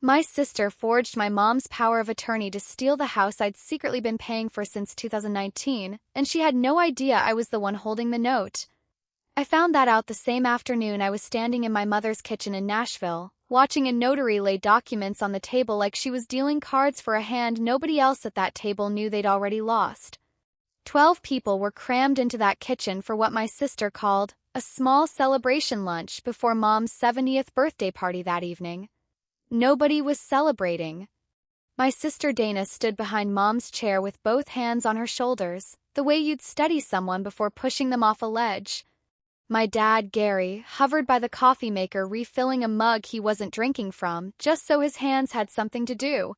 My sister forged my mom's power of attorney to steal the house I'd secretly been paying for since 2019, and she had no idea I was the one holding the note. I found that out the same afternoon I was standing in my mother's kitchen in Nashville, watching a notary lay documents on the table like she was dealing cards for a hand nobody else at that table knew they'd already lost. 12 people were crammed into that kitchen for what my sister called a small celebration lunch before Mom's 70th birthday party that evening. Nobody was celebrating. My sister Dana stood behind Mom's chair with both hands on her shoulders, the way you'd steady someone before pushing them off a ledge. My dad, Gary, hovered by the coffee maker refilling a mug he wasn't drinking from, just so his hands had something to do.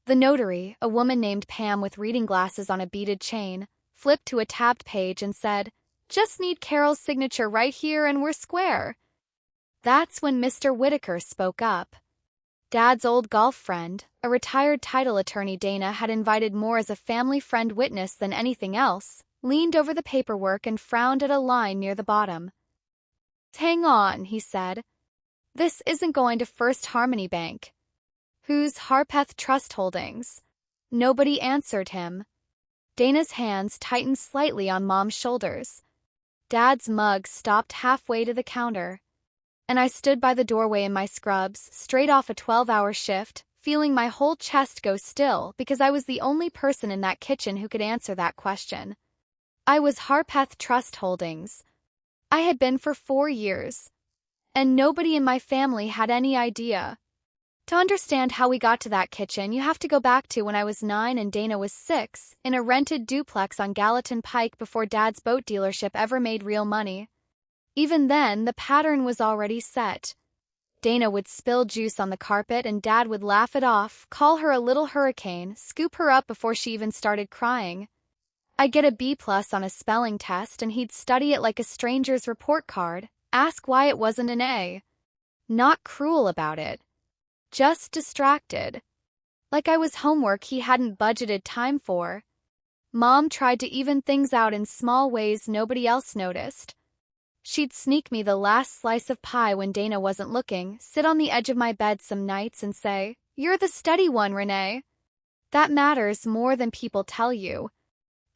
The notary, a woman named Pam with reading glasses on a beaded chain, flipped to a tabbed page and said, "Just need Carol's signature right here and we're square." That's when Mr. Whitaker spoke up. Dad's old golf friend, a retired title attorney Dana had invited more as a family friend witness than anything else, leaned over the paperwork and frowned at a line near the bottom. "Hang on," he said. "This isn't going to First Harmony Bank." "Who's Harpeth Trust Holdings?" Nobody answered him. Dana's hands tightened slightly on Mom's shoulders. Dad's mug stopped halfway to the counter. And I stood by the doorway in my scrubs, straight off a 12-hour shift, feeling my whole chest go still because I was the only person in that kitchen who could answer that question. I was Harpeth Trust Holdings. I had been for 4 years. And nobody in my family had any idea. To understand how we got to that kitchen, you have to go back to when I was 9 and Dana was 6, in a rented duplex on Gallatin Pike before Dad's boat dealership ever made real money. Even then, the pattern was already set. Dana would spill juice on the carpet and Dad would laugh it off, call her a little hurricane, scoop her up before she even started crying. I'd get a B+ on a spelling test and he'd study it like a stranger's report card, ask why it wasn't an A. Not cruel about it. Just distracted. Like I was homework he hadn't budgeted time for. Mom tried to even things out in small ways nobody else noticed. She'd sneak me the last slice of pie when Dana wasn't looking, sit on the edge of my bed some nights and say, "You're the steady one, Renee." That matters more than people tell you.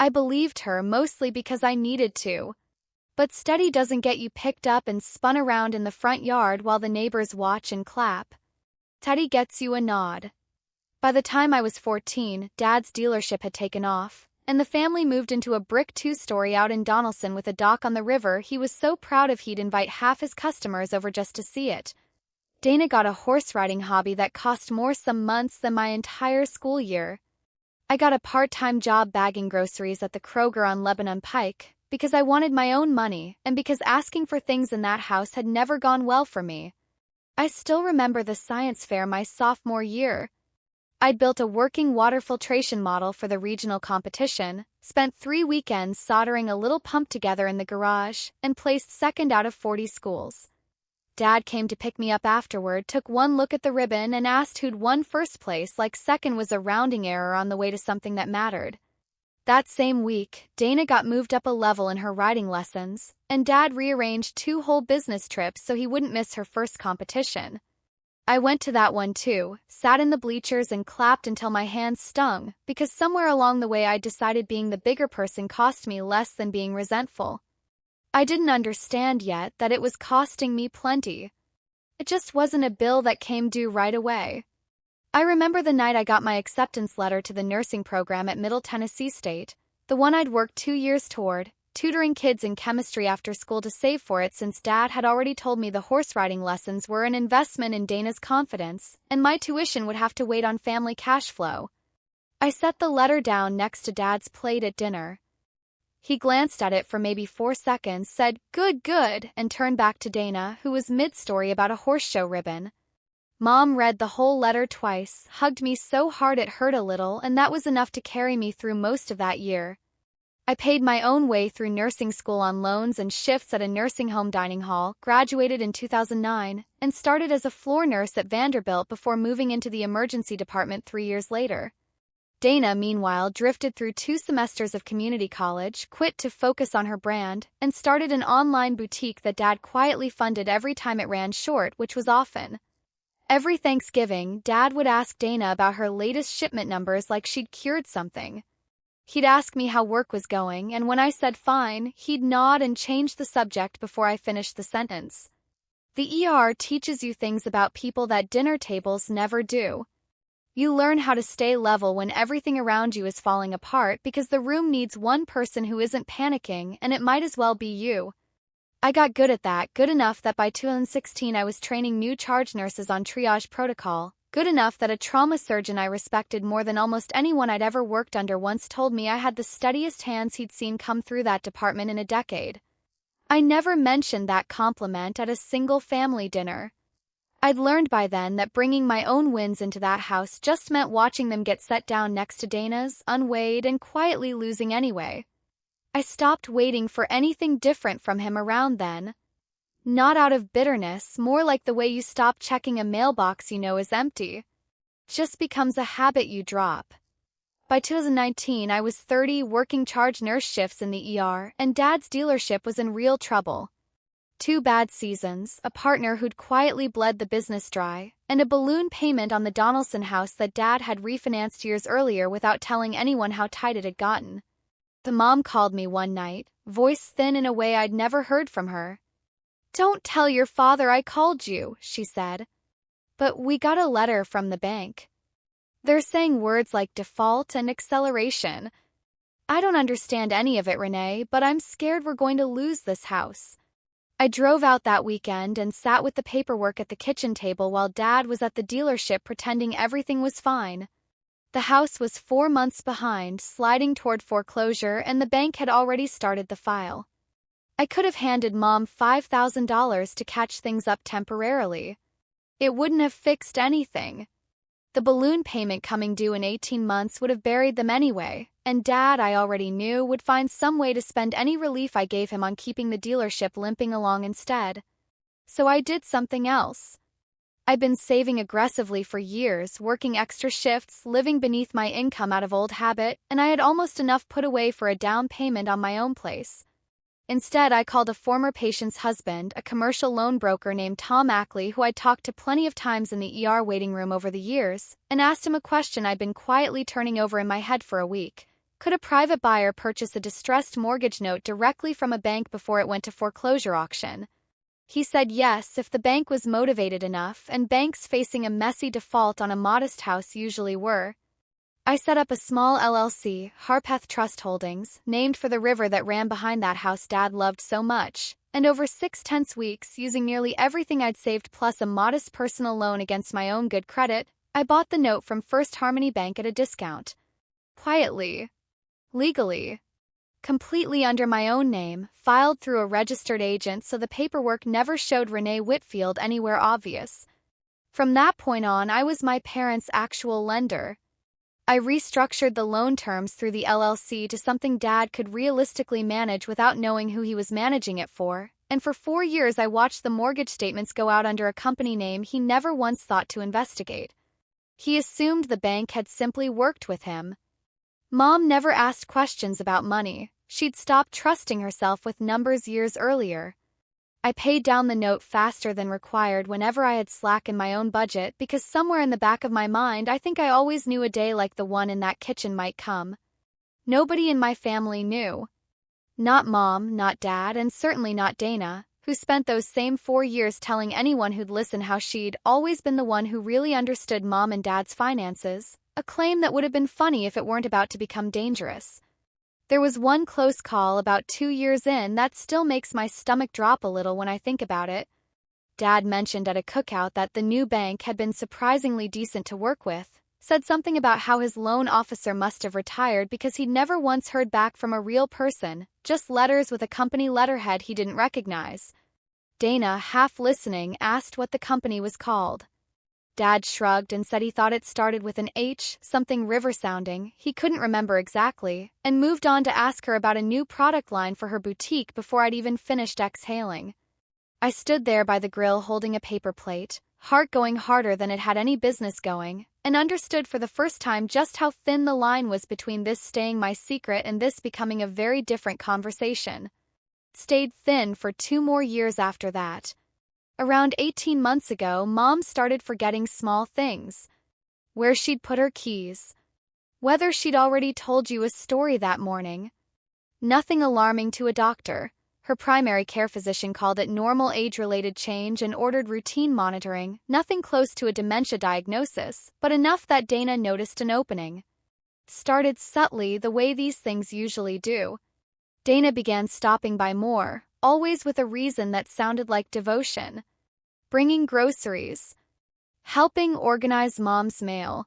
I believed her mostly because I needed to. But steady doesn't get you picked up and spun around in the front yard while the neighbors watch and clap. Steady gets you a nod. By the time I was 14, Dad's dealership had taken off, and the family moved into a brick 2-story out in Donelson with a dock on the river he was so proud of he'd invite half his customers over just to see it. Dana got a horse riding hobby that cost more some months than my entire school year. I got a part-time job bagging groceries at the Kroger on Lebanon Pike, because I wanted my own money and because asking for things in that house had never gone well for me. I still remember the science fair my sophomore year. I'd built a working water filtration model for the regional competition, spent 3 weekends soldering a little pump together in the garage, and placed second out of 40 schools. Dad came to pick me up afterward, took one look at the ribbon, and asked who'd won first place like second was a rounding error on the way to something that mattered. That same week, Dana got moved up a level in her riding lessons, and Dad rearranged 2 whole business trips so he wouldn't miss her first competition. I went to that one too, sat in the bleachers and clapped until my hands stung, because somewhere along the way I decided being the bigger person cost me less than being resentful. I didn't understand yet that it was costing me plenty. It just wasn't a bill that came due right away. I remember the night I got my acceptance letter to the nursing program at Middle Tennessee State, the one I'd worked 2 years toward, tutoring kids in chemistry after school to save for it since Dad had already told me the horse riding lessons were an investment in Dana's confidence, and my tuition would have to wait on family cash flow. I set the letter down next to Dad's plate at dinner. He glanced at it for maybe 4 seconds, said, "Good, good," and turned back to Dana, who was mid-story about a horse show ribbon. Mom read the whole letter twice, hugged me so hard it hurt a little, and that was enough to carry me through most of that year. I paid my own way through nursing school on loans and shifts at a nursing home dining hall, graduated in 2009, and started as a floor nurse at Vanderbilt before moving into the emergency department 3 years later. Dana, meanwhile, drifted through 2 semesters of community college, quit to focus on her brand, and started an online boutique that Dad quietly funded every time it ran short, which was often. Every Thanksgiving, Dad would ask Dana about her latest shipment numbers like she'd cured something. He'd ask me how work was going, and when I said fine, he'd nod and change the subject before I finished the sentence. The ER teaches you things about people that dinner tables never do. You learn how to stay level when everything around you is falling apart because the room needs one person who isn't panicking, and it might as well be you. I got good at that, good enough that by 2016 I was training new charge nurses on triage protocol, good enough that a trauma surgeon I respected more than almost anyone I'd ever worked under once told me I had the steadiest hands he'd seen come through that department in a decade. I never mentioned that compliment at a single family dinner. I'd learned by then that bringing my own wins into that house just meant watching them get set down next to Dana's, unweighed and quietly losing anyway. I stopped waiting for anything different from him around then. Not out of bitterness, more like the way you stop checking a mailbox you know is empty. Just becomes a habit you drop. By 2019, I was 30, working charge nurse shifts in the ER, and Dad's dealership was in real trouble. 2 bad seasons, a partner who'd quietly bled the business dry, and a balloon payment on the Donaldson house that Dad had refinanced years earlier without telling anyone how tight it had gotten. The mom called me one night, voice thin in a way I'd never heard from her. "Don't tell your father I called you," she said. "But we got a letter from the bank. They're saying words like default and acceleration. I don't understand any of it, Renee, but I'm scared we're going to lose this house." I drove out that weekend and sat with the paperwork at the kitchen table while Dad was at the dealership pretending everything was fine. The house was 4 months behind, sliding toward foreclosure, and the bank had already started the file. I could have handed Mom $5,000 to catch things up temporarily. It wouldn't have fixed anything. The balloon payment coming due in 18 months would have buried them anyway, and Dad, I already knew, would find some way to spend any relief I gave him on keeping the dealership limping along instead. So I did something else. I'd been saving aggressively for years, working extra shifts, living beneath my income out of old habit, and I had almost enough put away for a down payment on my own place. Instead, I called a former patient's husband, a commercial loan broker named Tom Ackley, who I'd talked to plenty of times in the ER waiting room over the years, and asked him a question I'd been quietly turning over in my head for a week. Could a private buyer purchase a distressed mortgage note directly from a bank before it went to foreclosure auction? He said yes if the bank was motivated enough, and banks facing a messy default on a modest house usually were. I set up a small LLC, Harpeth Trust Holdings, named for the river that ran behind that house Dad loved so much, and over 6 tense weeks, using nearly everything I'd saved plus a modest personal loan against my own good credit, I bought the note from First Harmony Bank at a discount. Quietly. Legally. Completely under my own name, filed through a registered agent so the paperwork never showed Renee Whitfield anywhere obvious. From that point on, I was my parents' actual lender. I restructured the loan terms through the LLC to something Dad could realistically manage without knowing who he was managing it for, and for 4 years I watched the mortgage statements go out under a company name he never once thought to investigate. He assumed the bank had simply worked with him. Mom never asked questions about money. She'd stopped trusting herself with numbers years earlier. I paid down the note faster than required whenever I had slack in my own budget because somewhere in the back of my mind I think I always knew a day like the one in that kitchen might come. Nobody in my family knew. Not Mom, not Dad, and certainly not Dana, who spent those same 4 years telling anyone who'd listen how she'd always been the one who really understood Mom and Dad's finances, a claim that would have been funny if it weren't about to become dangerous. There was one close call about 2 years in that still makes my stomach drop a little when I think about it. Dad mentioned at a cookout that the new bank had been surprisingly decent to work with, said something about how his loan officer must have retired because he'd never once heard back from a real person, just letters with a company letterhead he didn't recognize. Dana, half listening, asked what the company was called. Dad shrugged and said he thought it started with an H, something river-sounding, he couldn't remember exactly, and moved on to ask her about a new product line for her boutique before I'd even finished exhaling. I stood there by the grill holding a paper plate, heart going harder than it had any business going, and understood for the first time just how thin the line was between this staying my secret and this becoming a very different conversation. Stayed thin for 2 more years after that. Around 18 months ago, Mom started forgetting small things. Where she'd put her keys. Whether she'd already told you a story that morning. Nothing alarming to a doctor. Her primary care physician called it normal age-related change and ordered routine monitoring, nothing close to a dementia diagnosis, but enough that Dana noticed an opening. Started subtly the way these things usually do. Dana began stopping by more, always with a reason that sounded like devotion. Bringing groceries. Helping organize Mom's mail.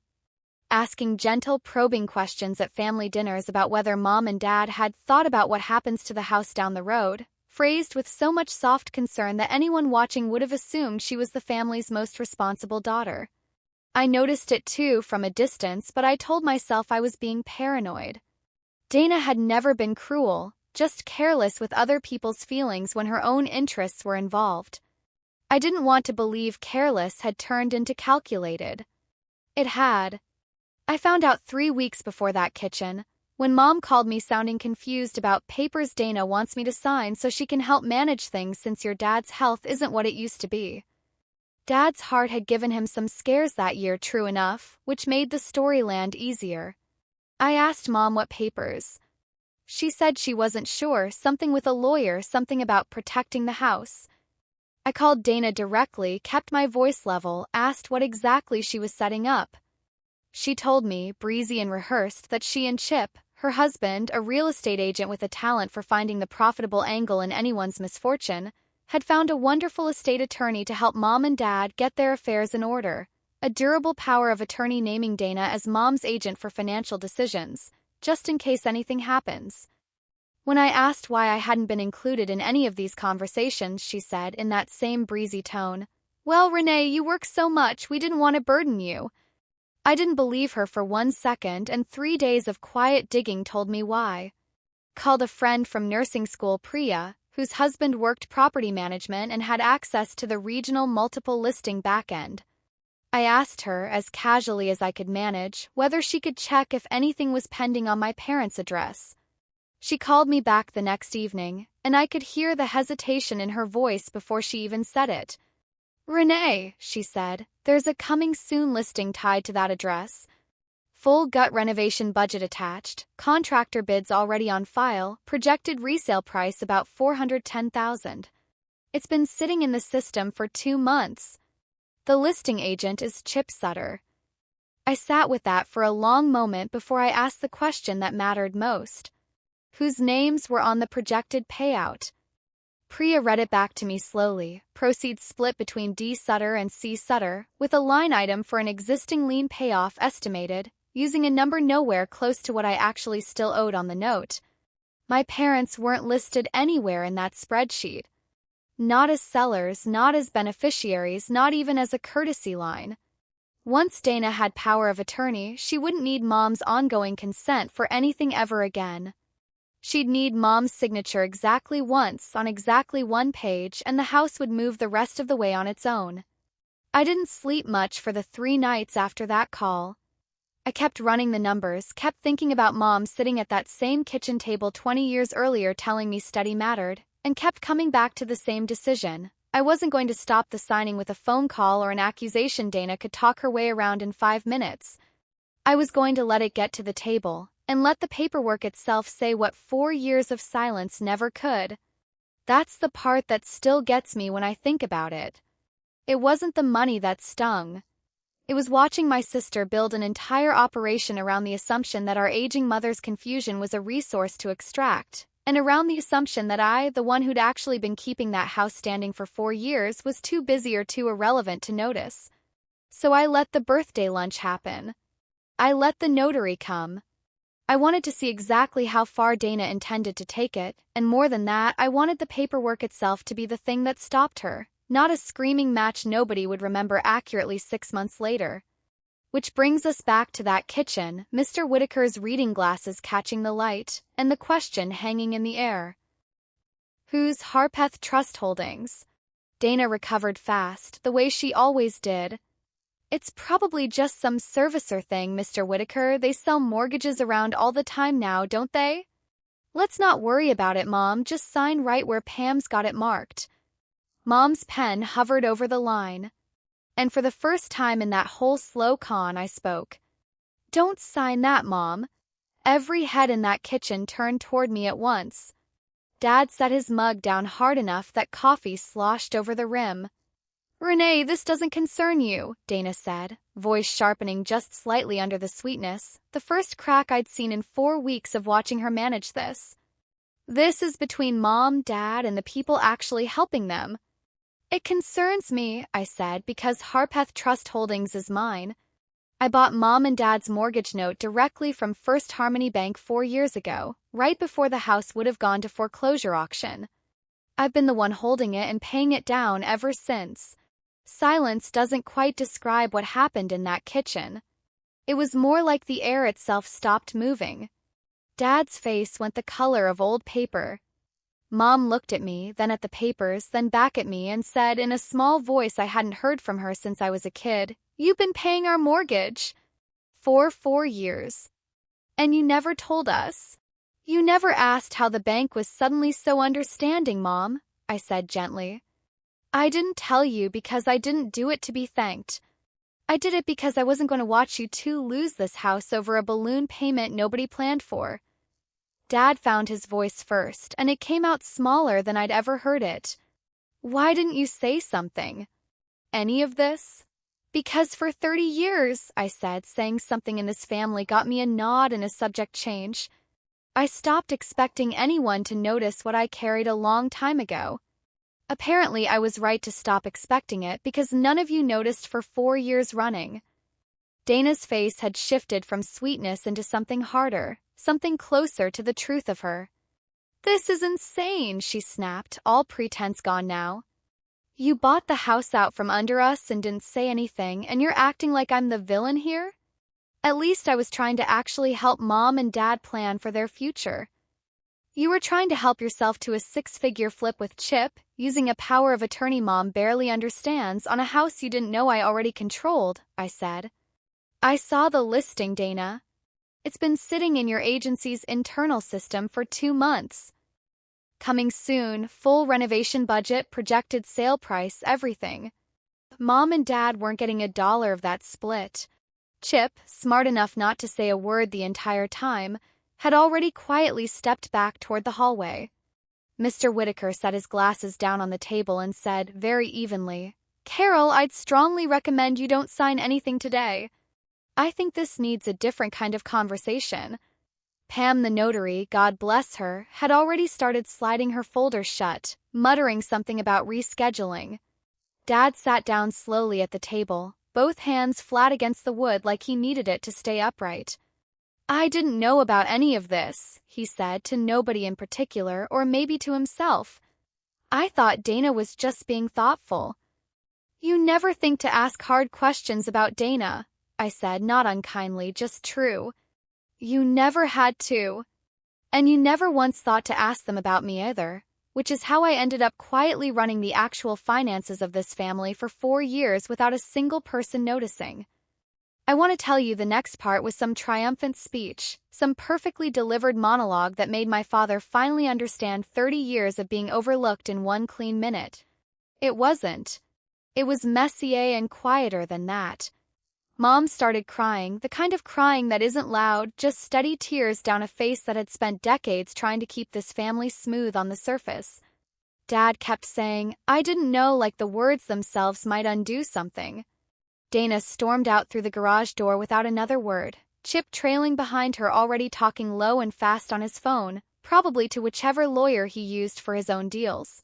Asking gentle, probing questions at family dinners about whether Mom and Dad had thought about what happens to the house down the road, phrased with so much soft concern that anyone watching would have assumed she was the family's most responsible daughter. I noticed it too from a distance, but I told myself I was being paranoid. Dana had never been cruel, just careless with other people's feelings when her own interests were involved. I didn't want to believe careless had turned into calculated. It had. I found out 3 weeks before that kitchen, when Mom called me sounding confused about papers Dana wants me to sign so she can help manage things since your dad's health isn't what it used to be. Dad's heart had given him some scares that year, true enough, which made the story land easier. I asked Mom what papers. She said she wasn't sure, something with a lawyer, something about protecting the house. I called Dana directly, kept my voice level, asked what exactly she was setting up. She told me, breezy and rehearsed, that she and Chip, her husband, a real estate agent with a talent for finding the profitable angle in anyone's misfortune, had found a wonderful estate attorney to help Mom and Dad get their affairs in order, a durable power of attorney naming Dana as Mom's agent for financial decisions, just in case anything happens. When I asked why I hadn't been included in any of these conversations, she said, in that same breezy tone, "Well, Renee, you work so much, we didn't want to burden you." I didn't believe her for 1 second, and 3 days of quiet digging told me why. Called a friend from nursing school, Priya, whose husband worked property management and had access to the regional multiple listing backend. I asked her, as casually as I could manage, whether she could check if anything was pending on my parents' address. She called me back the next evening, and I could hear the hesitation in her voice before she even said it. "Renee," she said, "there's a coming soon listing tied to that address. Full gut renovation budget attached, contractor bids already on file, projected resale price about $410,000. It's been sitting in the system for 2 months. The listing agent is Chip Sutter." I sat with that for a long moment before I asked the question that mattered most. Whose names were on the projected payout? Priya read it back to me slowly, proceeds split between D. Sutter and C. Sutter, with a line item for an existing lien payoff estimated, using a number nowhere close to what I actually still owed on the note. My parents weren't listed anywhere in that spreadsheet. Not as sellers, not as beneficiaries, not even as a courtesy line. Once Dana had power of attorney, she wouldn't need Mom's ongoing consent for anything ever again. She'd need Mom's signature exactly once on exactly 1 page, and the house would move the rest of the way on its own. I didn't sleep much for the 3 nights after that call. I kept running the numbers, kept thinking about Mom sitting at that same kitchen table 20 years earlier telling me study mattered, and kept coming back to the same decision. I wasn't going to stop the signing with a phone call or an accusation Dana could talk her way around in 5 minutes. I was going to let it get to the table, and let the paperwork itself say what 4 years of silence never could. That's the part that still gets me when I think about it. It wasn't the money that stung. It was watching my sister build an entire operation around the assumption that our aging mother's confusion was a resource to extract, and around the assumption that I, the one who'd actually been keeping that house standing for 4 years, was too busy or too irrelevant to notice. So I let the birthday lunch happen. I let the notary come. I wanted to see exactly how far Dana intended to take it, and more than that, I wanted the paperwork itself to be the thing that stopped her, not a screaming match nobody would remember accurately 6 months later. Which brings us back to that kitchen, Mr. Whitaker's reading glasses catching the light, and the question hanging in the air. Whose Harpeth Trust Holdings? Dana recovered fast, the way she always did. It's probably just some servicer thing, Mr. Whitaker. They sell mortgages around all the time now, don't they? Let's not worry about it, Mom. Just sign right where Pam's got it marked. Mom's pen hovered over the line. And for the first time in that whole slow con, I spoke. "Don't sign that, Mom." Every head in that kitchen turned toward me at once. Dad set his mug down hard enough that coffee sloshed over the rim. "Renee, this doesn't concern you," Dana said, voice sharpening just slightly under the sweetness, the first crack I'd seen in 4 weeks of watching her manage this. "This is between Mom, Dad, and the people actually helping them." "It concerns me," I said, "because Harpeth Trust Holdings is mine. I bought Mom and Dad's mortgage note directly from First Harmony Bank 4 years ago, right before the house would have gone to foreclosure auction. I've been the one holding it and paying it down ever since." Silence doesn't quite describe what happened in that kitchen. It was more like the air itself stopped moving. Dad's face went the color of old paper. Mom looked at me, then at the papers, then back at me and said in a small voice I hadn't heard from her since I was a kid, "You've been paying our mortgage for 4 years. And you never told us. You never asked how the bank was suddenly so understanding, Mom," I said gently. "I didn't tell you because I didn't do it to be thanked. I did it because I wasn't going to watch you two lose this house over a balloon payment nobody planned for." Dad found his voice first, and it came out smaller than I'd ever heard it. "Why didn't you say something? Any of this?" "Because for 30 years, I said, saying something in this family got me a nod and a subject change. I stopped expecting anyone to notice what I carried a long time ago. Apparently, I was right to stop expecting it because none of you noticed for 4 years running." Dana's face had shifted from sweetness into something harder, something closer to the truth of her. "This is insane," she snapped, all pretense gone now. "You bought the house out from under us and didn't say anything, and you're acting like I'm the villain here? At least I was trying to actually help Mom and Dad plan for their future. You were trying to help yourself to a 6-figure flip with Chip, using a power of attorney Mom barely understands on a house you didn't know I already controlled," I said. "I saw the listing, Dana. It's been sitting in your agency's internal system for 2 months. Coming soon, full renovation budget, projected sale price, everything. Mom and Dad weren't getting $1 of that split. Chip, smart enough not to say a word the entire time, had already quietly stepped back toward the hallway. Mr. Whitaker set his glasses down on the table and said, very evenly, "Carol, I'd strongly recommend you don't sign anything today. I think this needs a different kind of conversation." Pam the notary, God bless her, had already started sliding her folder shut, muttering something about rescheduling. Dad sat down slowly at the table, both hands flat against the wood like he needed it to stay upright. "I didn't know about any of this," he said to nobody in particular, or maybe to himself. "I thought Dana was just being thoughtful." "You never think to ask hard questions about Dana," I said, not unkindly, just true. "You never had to. And you never once thought to ask them about me either, which is how I ended up quietly running the actual finances of this family for 4 years without a single person noticing. I want to tell you the next part was some triumphant speech, some perfectly delivered monologue that made my father finally understand 30 years of being overlooked in 1 clean minute. It wasn't. It was messier and quieter than that. Mom started crying, the kind of crying that isn't loud, just steady tears down a face that had spent decades trying to keep this family smooth on the surface. Dad kept saying, "I didn't know," like the words themselves might undo something. Dana stormed out through the garage door without another word, Chip trailing behind her, already talking low and fast on his phone, probably to whichever lawyer he used for his own deals.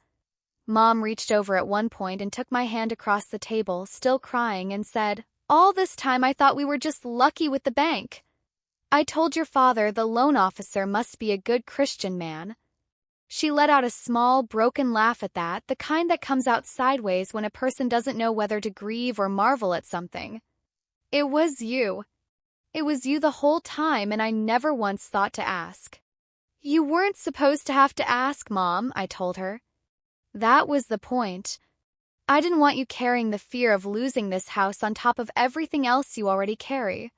Mom reached over at one point and took my hand across the table, still crying, and said, "All this time I thought we were just lucky with the bank. I told your father the loan officer must be a good Christian man." She let out a small, broken laugh at that, the kind that comes out sideways when a person doesn't know whether to grieve or marvel at something. "It was you. It was you the whole time, and I never once thought to ask." "You weren't supposed to have to ask, Mom," I told her. "That was the point. I didn't want you carrying the fear of losing this house on top of everything else you already carry."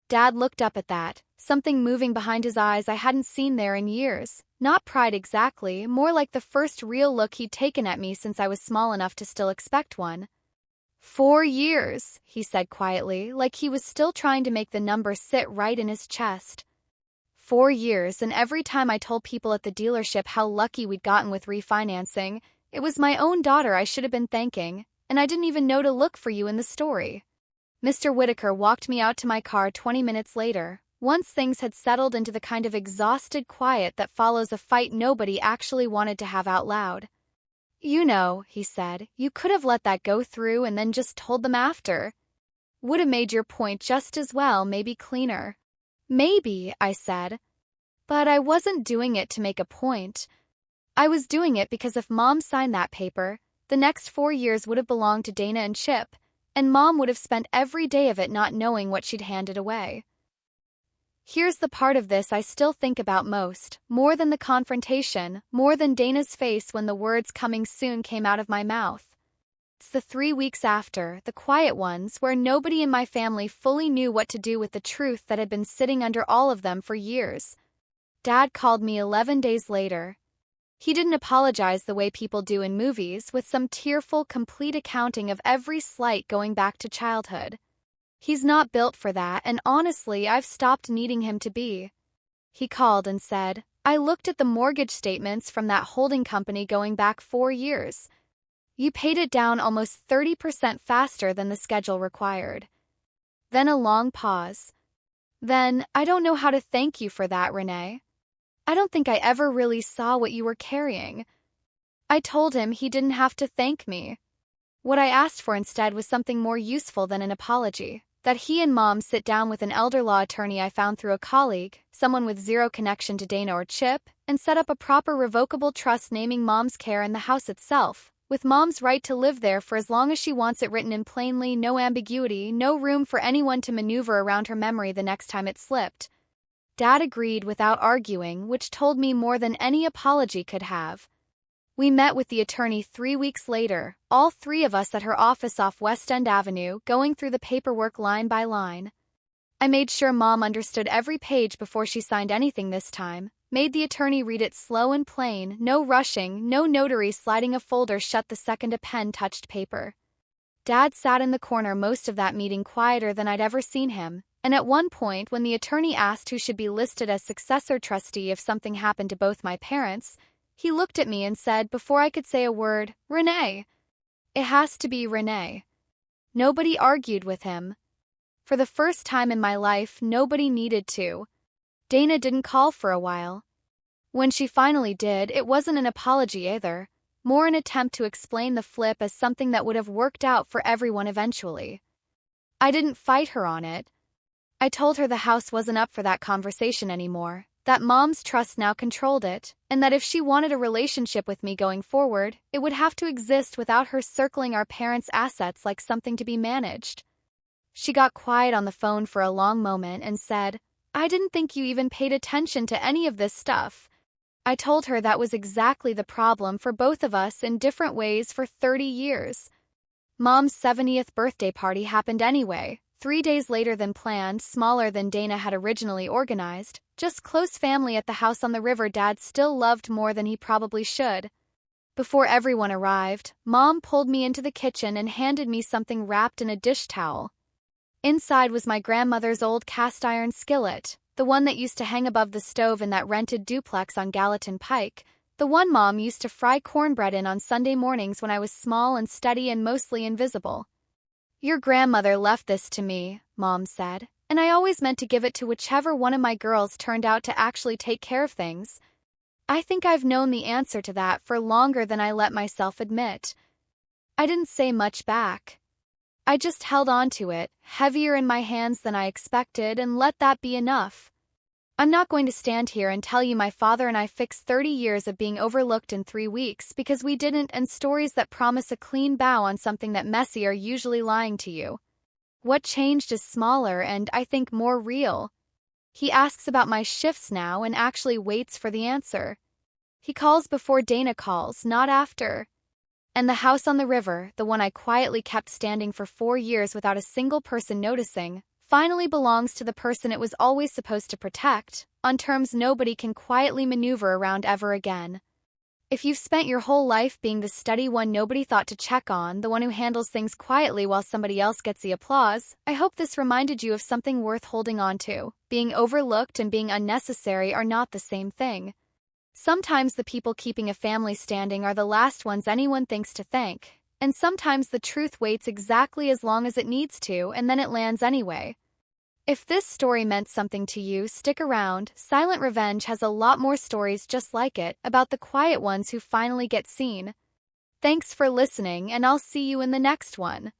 Dad looked up at that, something moving behind his eyes I hadn't seen there in years. Not pride exactly, more like the first real look he'd taken at me since I was small enough to still expect one. 4 years, he said quietly, like he was still trying to make the number sit right in his chest. 4 years, and every time I told people at the dealership how lucky we'd gotten with refinancing, it was my own daughter I should have been thanking, and I didn't even know to look for you in the story. Mr. Whitaker walked me out to my car 20 minutes later, once things had settled into the kind of exhausted quiet that follows a fight nobody actually wanted to have out loud. You know, he said, you could have let that go through and then just told them after. Would have made your point just as well, maybe cleaner. Maybe, I said. But I wasn't doing it to make a point. I was doing it because if Mom signed that paper, the next 4 years would have belonged to Dana and Chip, and Mom would have spent every day of it not knowing what she'd handed away. Here's the part of this I still think about most, more than the confrontation, more than Dana's face when the words "coming soon" came out of my mouth. It's the 3 weeks after, the quiet ones, where nobody in my family fully knew what to do with the truth that had been sitting under all of them for years. Dad called me 11 days later. He didn't apologize the way people do in movies, with some tearful, complete accounting of every slight going back to childhood. He's not built for that, and honestly, I've stopped needing him to be. He called and said, I looked at the mortgage statements from that holding company going back 4 years. You paid it down almost 30% faster than the schedule required. Then a long pause. Then, I don't know how to thank you for that, Renee. I don't think I ever really saw what you were carrying. I told him he didn't have to thank me. What I asked for instead was something more useful than an apology. That he and Mom sit down with an elder law attorney I found through a colleague, someone with zero connection to Dana or Chip, and set up a proper revocable trust naming Mom's care in the house itself, with Mom's right to live there for as long as she wants it written in plainly, no ambiguity, no room for anyone to maneuver around her memory the next time it slipped. Dad agreed without arguing, which told me more than any apology could have. We met with the attorney 3 weeks later, all 3 of us at her office off West End Avenue, going through the paperwork line by line. I made sure Mom understood every page before she signed anything this time, made the attorney read it slow and plain, no rushing, no notary sliding a folder shut the second a pen touched paper. Dad sat in the corner most of that meeting quieter than I'd ever seen him, and at one point when the attorney asked who should be listed as successor trustee if something happened to both my parents, he looked at me and said before I could say a word, Renee. It has to be Renee. Nobody argued with him. For the first time in my life, nobody needed to. Dana didn't call for a while. When she finally did, it wasn't an apology either, more an attempt to explain the flip as something that would have worked out for everyone eventually. I didn't fight her on it. I told her the house wasn't up for that conversation anymore, that Mom's trust now controlled it, and that if she wanted a relationship with me going forward, it would have to exist without her circling our parents' assets like something to be managed. She got quiet on the phone for a long moment and said, I didn't think you even paid attention to any of this stuff. I told her that was exactly the problem for both of us in different ways for 30 years. Mom's 70th birthday party happened anyway, 3 days later than planned, smaller than Dana had originally organized, just close family at the house on the river Dad still loved more than he probably should. Before everyone arrived, Mom pulled me into the kitchen and handed me something wrapped in a dish towel. Inside was my grandmother's old cast-iron skillet, the one that used to hang above the stove in that rented duplex on Gallatin Pike, the one Mom used to fry cornbread in on Sunday mornings when I was small and steady and mostly invisible. Your grandmother left this to me, Mom said, and I always meant to give it to whichever one of my girls turned out to actually take care of things. I think I've known the answer to that for longer than I let myself admit. I didn't say much back. I just held on to it, heavier in my hands than I expected, and let that be enough. I'm not going to stand here and tell you my father and I fixed 30 years of being overlooked in 3 weeks because we didn't, and stories that promise a clean bow on something that messy are usually lying to you. What changed is smaller and, I think, more real. He asks about my shifts now and actually waits for the answer. He calls before Dana calls, not after. And the house on the river, the one I quietly kept standing for 4 years without a single person noticing, finally belongs to the person it was always supposed to protect, on terms nobody can quietly maneuver around ever again. If you've spent your whole life being the steady one nobody thought to check on, the one who handles things quietly while somebody else gets the applause, I hope this reminded you of something worth holding on to. Being overlooked and being unnecessary are not the same thing. Sometimes the people keeping a family standing are the last ones anyone thinks to thank, and sometimes the truth waits exactly as long as it needs to and then it lands anyway. If this story meant something to you, stick around. Silent Revenge has a lot more stories just like it, about the quiet ones who finally get seen. Thanks for listening, and I'll see you in the next one.